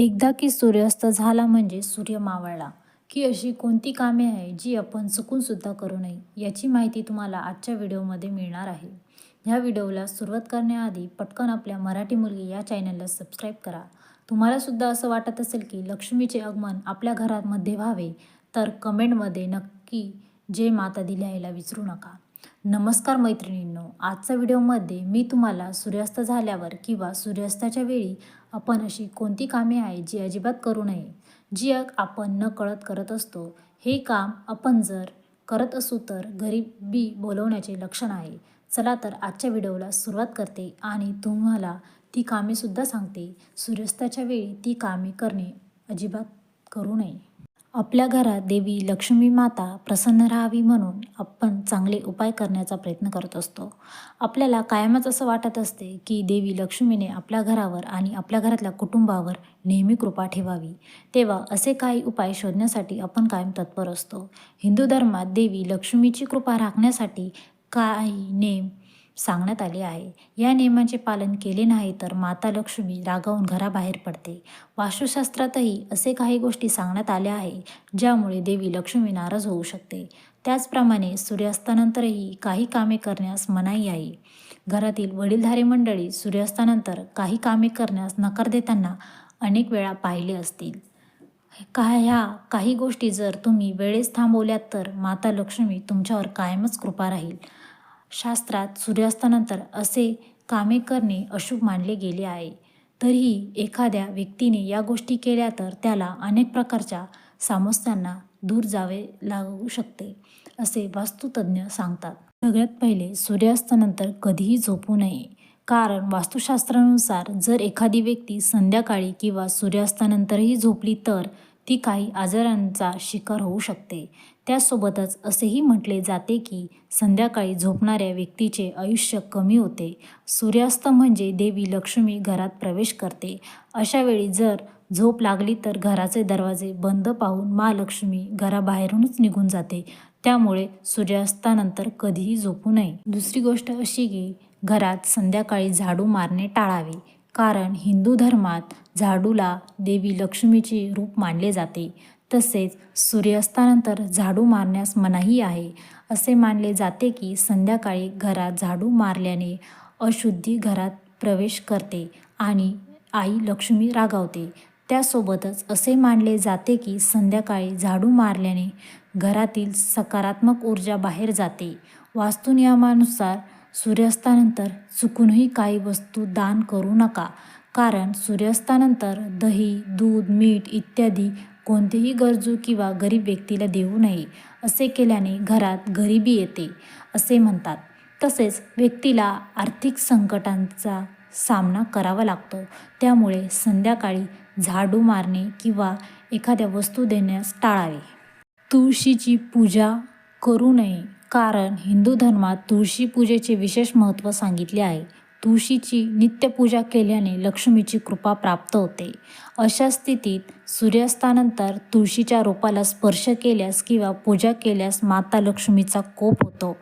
एकदा की सूर्यास्त झाला म्हणजे सूर्य मावळला की अशी कोणती कामे आहे जी आपण चुकूनसुद्धा करू नये याची माहिती तुम्हाला आजच्या व्हिडिओमध्ये मिळणार आहे. ह्या व्हिडिओला सुरुवात करण्याआधी पटकन आपल्या मराठी मुलगी या चॅनलला सबस्क्राईब करा. तुम्हालासुद्धा असं वाटत असेल की लक्ष्मीचे आगमन आपल्या घरामध्ये व्हावे तर कमेंटमध्ये नक्की जय माता दी लिहायला विसरू नका. नमस्कार मैत्रिणींनो, आजच्या व्हिडिओमध्ये मी तुम्हाला सूर्यास्त झाल्यावर किंवा सूर्यास्ताच्या वेळी आपण अशी कोणती कामे आहेत जी अजिबात करू नये, जी आपण नकळत करत असतो. हे काम आपण जर करत असू तर गरिबी बोलवण्याचे लक्षण आहे. चला तर आजच्या व्हिडिओला सुरुवात करते आणि तुम्हाला ती कामेसुद्धा सांगते. सूर्यास्ताच्या वेळी ती कामे करणे अजिबात करू नये. आपल्या घरात देवी लक्ष्मी माता प्रसन्न राहावी म्हणून आपण चांगले उपाय करण्याचा प्रयत्न करत असतो. आपल्याला कायमच असं वाटत असते की देवी लक्ष्मीने आपल्या घरावर आणि आपल्या घरातल्या कुटुंबावर नेहमी कृपा ठेवावी. तेव्हा असे काही उपाय शोधण्यासाठी आपण कायम तत्पर असतो. हिंदू धर्मात देवी लक्ष्मीची कृपा राखण्यासाठी काही नेम सांगण्यात आले आहे. या नियमांचे पालन केले नाही तर माता लक्ष्मी रागावून घराबाहेर पडते. वास्तुशास्त्रातही असे काही गोष्टी सांगण्यात आल्या आहे ज्यामुळे देवी लक्ष्मी नाराज होऊ शकते. त्याचप्रमाणे सूर्यास्तानंतरही काही कामे करण्यास मनाई आहे. घरातील वडीलधारी मंडळी सूर्यास्तानंतर काही कामे करण्यास नकार देताना अनेक वेळा पाहिले असतील. ह्या काही गोष्टी जर तुम्ही वेळेस थांबवल्यात तर माता लक्ष्मी तुमच्यावर कायमच कृपा राहील. शास्त्रात सूर्यास्तानंतर असे कामे करणे अशुभ मानले गेले आहे. तरीही एखाद्या व्यक्तीने या गोष्टी केल्या तर त्याला अनेक प्रकारच्या समस्यांना दूर जावे लागू शकते, असे वास्तुतज्ञ सांगतात. सगळ्यात पहिले सूर्यास्तानंतर कधीही झोपू नये, कारण वास्तुशास्त्रानुसार जर एखादी व्यक्ती संध्याकाळी किंवा सूर्यास्तानंतरही झोपली तर ती काही आजारांचा शिकार होऊ शकते. त्यासोबतच असेही म्हटले जाते की संध्याकाळी झोपणाऱ्या व्यक्तीचे आयुष्य कमी होते. सूर्यास्त म्हणजे देवी लक्ष्मी घरात प्रवेश करते. अशा वेळी जर झोप लागली तर घराचे दरवाजे बंद पाहून महालक्ष्मी घराबाहेरूनच निघून जाते. त्यामुळे सूर्यास्तानंतर कधीही झोपू नये. दुसरी गोष्ट अशी की घरात संध्याकाळी झाडू मारणे टाळावे, कारण हिंदू धर्मात झाडूला देवी लक्ष्मीचे रूप मानले जाते. तसेच सूर्यास्तानंतर झाडू मारण्यास मनाई आहे. असे मानले जाते की संध्याकाळी घरात झाडू मारल्याने अशुद्धी घरात प्रवेश करते आणि आई लक्ष्मी रागावते. त्यासोबतच असे मानले जाते की संध्याकाळी झाडू मारल्याने घरातील सकारात्मक ऊर्जा बाहेर जाते. वास्तुनियमानुसार सूर्यास्तानंतर चुकूनही काही वस्तू दान करू नका, कारण सूर्यास्तानंतर दही, दूध, मीठ इत्यादी कोणतेही गरजू किंवा गरीब व्यक्तीला देऊ नये. असे केल्याने घरात गरिबी येते असे म्हणतात. तसेच व्यक्तीला आर्थिक संकटांचा सामना करावा लागतो. त्यामुळे संध्याकाळी झाडू मारणे किंवा एखाद्या वस्तू देण्यास टाळावे. तुळशीची पूजा करू नये, कारण हिंदू धर्मात तुळशी पूजेचे विशेष महत्त्व सांगितले आहे. तुळशीची नित्यपूजा केल्याने लक्ष्मीची कृपा प्राप्त होते. अशा स्थितीत सूर्यास्तानंतर तुळशीच्या रोपाला स्पर्श केल्यास किंवा पूजा केल्यास माता लक्ष्मीचा कोप होतो.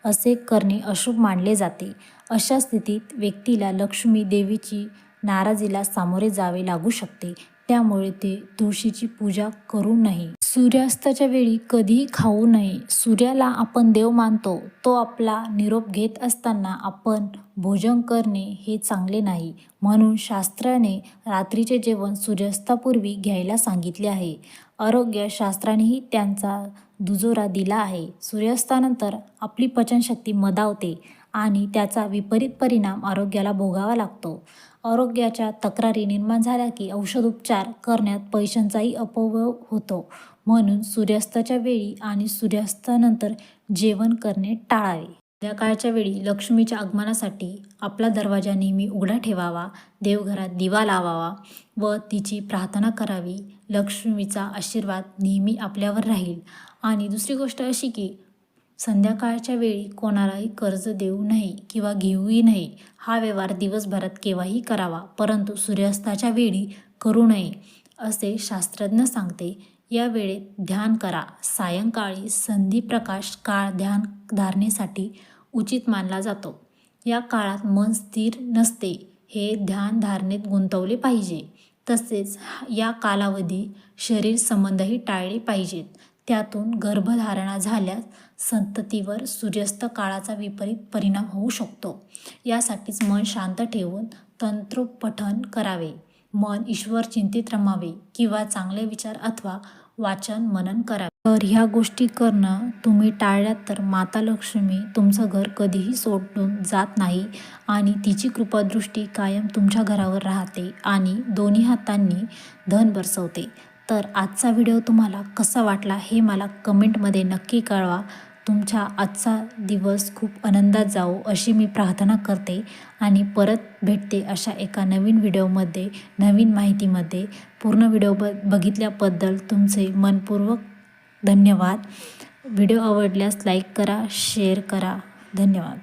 असे करणे अशुभ मानले जाते. अशा स्थितीत व्यक्तीला लक्ष्मी देवीची नाराजीला सामोरे जावे लागू शकते. त्यामुळे ते तुळशीची पूजा करू नये. सूर्यास्ताच्या वेळी कधीही खाऊ नये. सूर्याला आपण देव मानतो. तो आपला निरोप घेत असताना आपण भोजन करणे हे चांगले नाही. म्हणून शास्त्राने रात्रीचे जेवण सूर्यास्तापूर्वी घ्यायला सांगितले आहे. आरोग्यशास्त्रानेही त्यांचा दुजोरा दिला आहे. सूर्यास्तानंतर आपली पचनशक्ती मंदावते आणि त्याचा विपरीत परिणाम आरोग्याला भोगावा लागतो. आरोग्याच्या तक्रारी निर्माण झाल्या की औषधोपचार करण्यात पैशांचाही अपव्यय होतो. म्हणून सूर्यास्ताच्या वेळी आणि सूर्यास्तानंतर जेवण करणे टाळावे. संध्याकाळच्या वेळी लक्ष्मीच्या आगमनासाठी आपला दरवाजा नेहमी उघडा ठेवावा, देवघरात दिवा लावावा व तिची प्रार्थना करावी. लक्ष्मीचा आशीर्वाद नेहमी आपल्यावर राहील. आणि दुसरी गोष्ट अशी की संध्याकाळच्या वेळी कोणालाही कर्ज देऊ नये किंवा घेऊही नये. हा व्यवहार दिवसभरात केव्हाही करावा, परंतु सूर्यास्ताच्या वेळी करू नये असे शास्त्रज्ञ सांगते. या वेळेत ध्यान करा. सायंकाळी संधिप्रकाश काळ ध्यान धारणेसाठी उचित मानला जातो. या काळात मन स्थिर नसते. हे ध्यान धारणेत गुंतवले पाहिजे. तसेच या कालावधी शरीर संबंधही टाळले पाहिजेत. त्यातून गर्भधारणा झाल्यास संततीवर सूर्यास्त काळाचा विपरीत परिणाम होऊ शकतो. यासाठीच मन शांत ठेवून तंत्रोपठन करावे. मन ईश्वर चिंतित रमावे किंवा चांगले विचार अथवा वाचन मनन करावे. तर ह्या गोष्टी करणं तुम्ही टाळल्यात तर माता लक्ष्मी तुमचं घर कधीही सोडून जात नाही आणि तिची कृपादृष्टी कायम तुमच्या घरावर राहते आणि दोन्ही हातांनी धन बरसवते. तर आजचा व्हिडिओ तुम्हाला कसा वाटला हे मला कमेंटमध्ये नक्की कळवा. तुमचा आजचा दिवस खूप आनंदात जावो अशी मी प्रार्थना करते आणि परत भेटते अशा एका नवीन व्हिडिओमध्ये, नवीन माहितीमध्ये. पूर्ण व्हिडिओ बघितल्याबद्दल तुमचे मनपूर्वक धन्यवाद. व्हिडिओ आवडल्यास लाईक करा, शेअर करा. धन्यवाद.